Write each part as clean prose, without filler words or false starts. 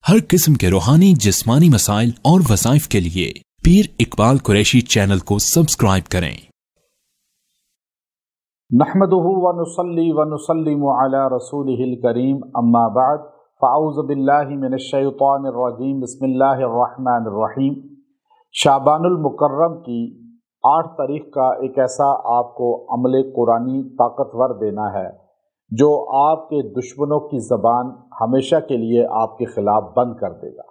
हर किस्म के रूहानी जिस्मानी मसाइल और वज़ाइफ के लिए पीर इकबाल कुरैशी चैनल को सब्सक्राइब करें। नहमदुहु व नुसल्ली व नुसल्लिमु अला रसूलिहिल करीम अम्मा बाद फ़अऊज़ु बिल्लाहि मिनश शैतानिर रजीम बिस्मिल्लाहिर रहमानिर रहीम। शाबानुल मुकर्रम की 8 तारीख का एक ऐसा आपको अमल कुरानी ताकतवर देना है जो आपके दुश्मनों की ज़बान हमेशा के लिए आपके ख़िलाफ़ बंद कर देगा।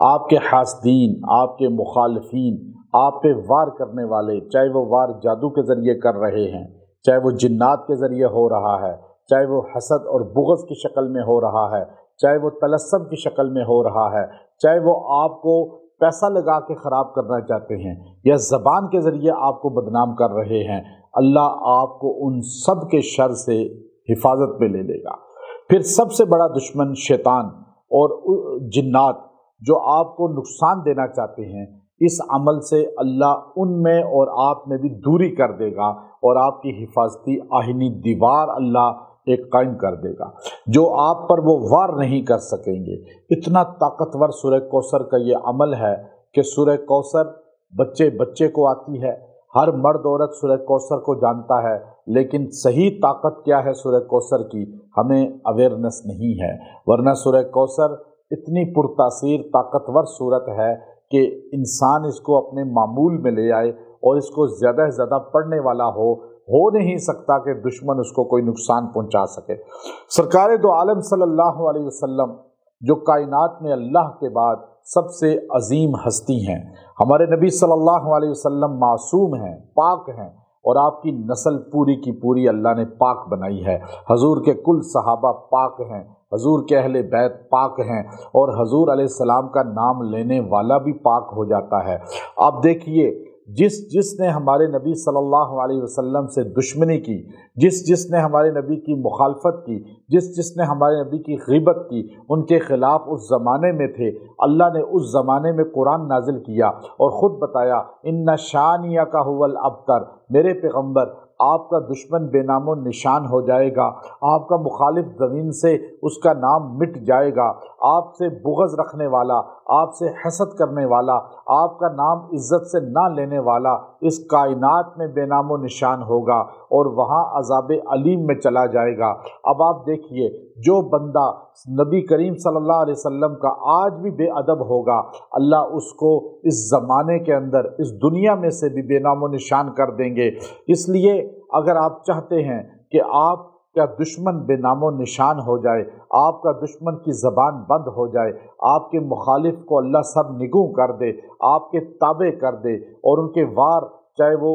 आपके हासदीन, आपके मुखालिफीन, आप पे वार करने वाले, चाहे वो वार जादू के ज़रिए कर रहे हैं, चाहे वो जिन्नात के ज़रिए हो रहा है, चाहे वो हसद और बुग़्ज़ की शक्ल में हो रहा है, चाहे वो तलस्सम की शक्ल में हो रहा है, चाहे वो आपको पैसा लगा के ख़राब करना चाहते हैं या ज़बान के ज़रिए आपको बदनाम कर रहे हैं, अल्लाह आपको उन सब के शर से हिफाजत में ले लेगा। फिर सबसे बड़ा दुश्मन शैतान और जिन्नात जो आपको नुकसान देना चाहते हैं, इस अमल से अल्लाह उनमें और आप में भी दूरी कर देगा और आपकी हिफाजती आहिनी दीवार अल्लाह एक कायम कर देगा जो आप पर वो वार नहीं कर सकेंगे। इतना ताकतवर सूरह कौसर का ये अमल है कि सूरह कौसर बच्चे बच्चे को आती है, हर मर्द औरत सूरह कौसर को जानता है, लेकिन सही ताकत क्या है सूरह कौसर की हमें अवेयरनेस नहीं है। वरना सूरह कौसर इतनी पुरतासीर ताकतवर सूरत है कि इंसान इसको अपने मामूल में ले आए और इसको ज़्यादा से ज़्यादा पढ़ने वाला हो नहीं सकता कि दुश्मन उसको कोई नुकसान पहुंचा सके। सरकार दो आलम सल्लल्लाहु अलैहि वसल्लम जो कायनात में अल्लाह के बाद सबसे अजीम हस्ती हैं, हमारे नबी सल्लल्लाहु अलैहि वसल्लम मासूम हैं, पाक हैं और आपकी नस्ल पूरी की पूरी अल्लाह ने पाक बनाई है। हजूर के कुल सहाबा पाक हैं, हजूर के अहले बैत पाक हैं और हजूर अलैहिस्सलाम का नाम लेने वाला भी पाक हो जाता है। आप देखिए, जिसने हमारे नबी सल्लल्लाहु अलैहि वसल्लम से दुश्मनी की, जिसने हमारे नबी की मुखालफत की, जिसने हमारे नबी की ग़ीबत की, उनके ख़िलाफ़ उस ज़माने में थे, अल्लाह ने उस ज़माने में कुरान नाजिल किया और ख़ुद बताया इन्ना शानिया का हुवल अबतर, मेरे पैगम्बर आपका दुश्मन बेनामो निशान हो जाएगा, आपका मुखालिफ ज़मीन से उसका नाम मिट जाएगा, आपसे बुग़्ज़ रखने वाला, आपसे हसद करने वाला, आपका नाम इज़्ज़त से ना लेने वाला इस कायनात में बेनामो निशान होगा और वहाँ अज़ाब अलीम में चला जाएगा। अब आप देखिए, जो बंदा नबी करीम सल्लल्लाहु अलैहि वसल्लम का आज भी बेअदब होगा, अल्लाह उसको इस ज़माने के अंदर, इस दुनिया में से भी बेनामो निशान कर देंगे। इसलिए अगर आप चाहते हैं कि आपका दुश्मन बेनामो निशान हो जाए, आपका दुश्मन की ज़बान बंद हो जाए, आपके मुखालिफ को अल्लाह सब निगूं कर दे, आपके ताबे कर दे और उनके वार चाहे वो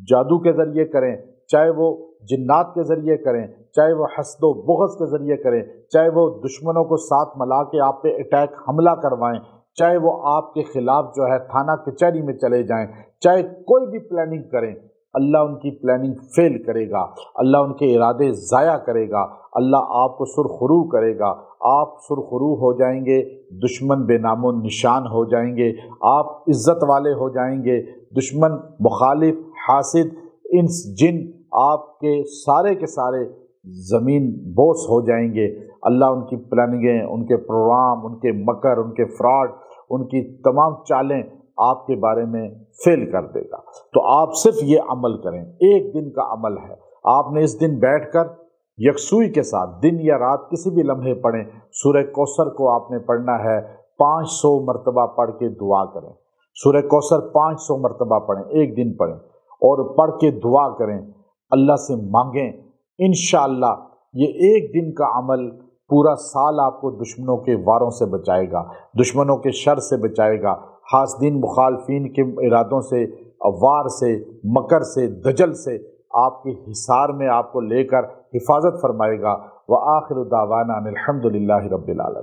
जादू के ज़रिए करें, चाहे वो जिन्नात के ज़रिए करें, चाहे वो हसदो बुग़्ज़ के ज़रिए करें, चाहे वो दुश्मनों को साथ मिला के आप पे अटैक हमला करवाएं, चाहे वो आपके ख़िलाफ़ जो है थाना कचहरी में चले जाएं, चाहे कोई भी प्लानिंग करें, अल्लाह उनकी प्लानिंग फेल करेगा, अल्लाह उनके इरादे ज़ाया करेगा, अल्लाह आपको सुरखरू करेगा, आप सुरखरू हो जाएंगे, दुश्मन बेनामो निशान हो जाएंगे, आप इज़्ज़त वाले हो जाएंगे, दुश्मन मुखालिफ हासिद इंस जिन आपके सारे के सारे ज़मीन बोस हो जाएंगे। अल्लाह उनकी प्लानिंगें, उनके प्रोग्राम, उनके मकर, उनके फ्रॉड, उनकी तमाम चालें आपके बारे में फेल कर देगा। तो आप सिर्फ ये अमल करें, एक दिन का अमल है, आपने इस दिन बैठकर यकसुई के साथ दिन या रात किसी भी लम्हे पढ़ें, सूरह कौसर को आपने पढ़ना है, 500 मरतबा पढ़ के दुआ करें। सूरह कौसर 500 मरतबा पढ़ें, एक दिन पढ़ें और पढ़ के दुआ करें, अल्लाह से मांगें। इंशाअल्लाह ये एक दिन का अमल पूरा साल आपको दुश्मनों के वारों से बचाएगा, दुश्मनों के शर से बचाएगा, हासदीन मुखालफीन के इरादों से, वार से, मकर से, दजल से आपके हिसार में आपको लेकर हिफाजत फरमाएगा। व आखिरु दावाना अनिल हम्दुलिल्लाहि रब्बिल आलमीन।